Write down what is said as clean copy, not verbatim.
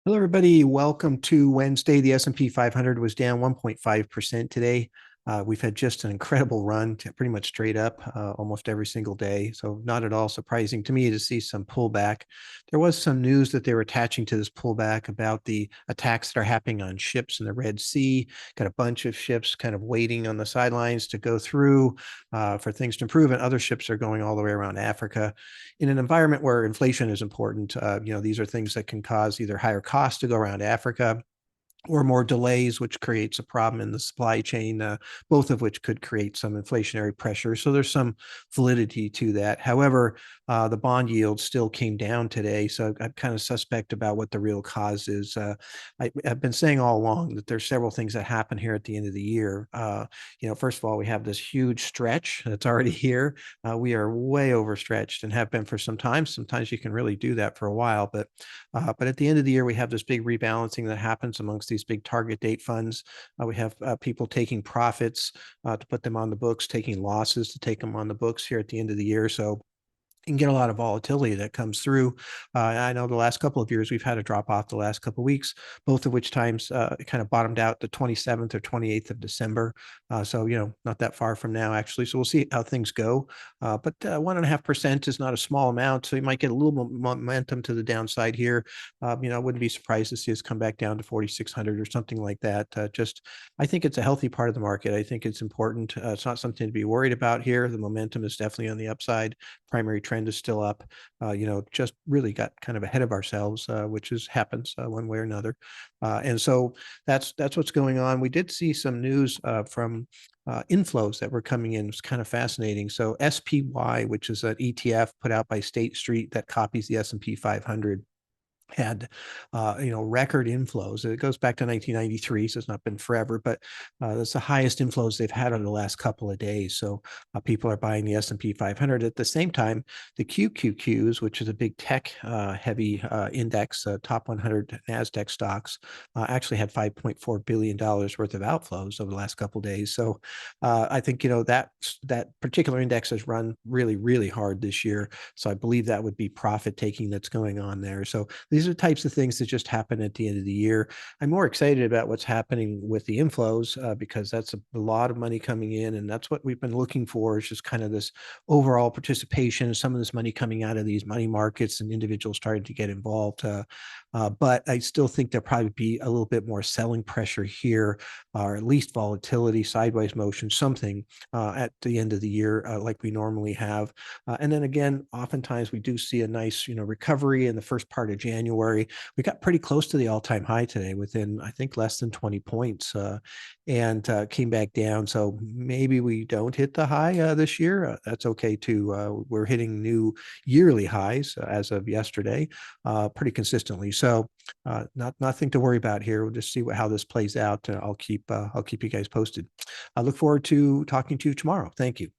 Hello, everybody. Welcome to Wednesday. The S&P 500 was down 1.5% today. We've had just an incredible run, pretty much straight up almost every single day. So not at all surprising to me to see some pullback. There was some news that they were attaching to this pullback about the attacks that are happening on ships in the Red Sea. Got a bunch of ships kind of waiting on the sidelines to go through for things to improve, and other ships are going all the way around Africa. In an environment where inflation is important, these are things that can cause either higher costs to go around Africa or more delays, which creates a problem in the supply chain, both of which could create some inflationary pressure. So there's some validity to that. However, the bond yield still came down today. So I'm kind of suspect about what the real cause is. I've been saying all along that there's several things that happen here at the end of the year. First of all, we have this huge stretch that's already here. We are way overstretched and have been for some time. Sometimes you can really do that for a while, but at the end of the year, we have this big rebalancing that happens amongst these big target date funds. We have people taking profits to put them on the books, taking losses to take them on the books here at the end of the year. So you can get a lot of volatility that comes through. I know the last couple of years we've had a drop off the last couple of weeks, both of which times it kind of bottomed out the 27th or 28th of December. So, not that far from now, actually. So we'll see how things go. But 1.5% is not a small amount. So you might get a little momentum to the downside here. I wouldn't be surprised to see us come back down to 4,600 or something like that. I think it's a healthy part of the market. I think it's important. It's not something to be worried about here. The momentum is definitely on the upside. Primary trend is still up. Just really got kind of ahead of ourselves, which happens one way or another. And so that's what's going on. We did see some news from inflows that were coming in. It's kind of fascinating. So SPY, which is an ETF put out by State Street that copies the S&P 500, had record inflows. It goes back to 1993, so it's not been forever, but that's the highest inflows they've had over the last couple of days. So people are buying the S&P 500. At the same time, the QQQs, which is a big tech heavy index, top 100 NASDAQ stocks, actually had $5.4 billion worth of outflows over the last couple of days. So I think that particular index has run really, really hard this year. So I believe that would be profit taking that's going on there. So these are types of things that just happen at the end of the year. I'm more excited about what's happening with the inflows because that's a lot of money coming in, and that's what we've been looking for, is just kind of this overall participation, some of this money coming out of these money markets and individuals starting to get involved. But I still think there'll probably be a little bit more selling pressure here, or at least volatility, sideways motion, something at the end of the year like we normally have. And then again, oftentimes we do see a nice, recovery in the first part of January. We got pretty close to the all-time high today, within, I think, less than 20 points, and came back down. So maybe we don't hit the high this year. That's okay too. We're hitting new yearly highs as of yesterday, pretty consistently. So nothing to worry about here. We'll just see how this plays out. I'll keep you guys posted. I look forward to talking to you tomorrow. Thank you.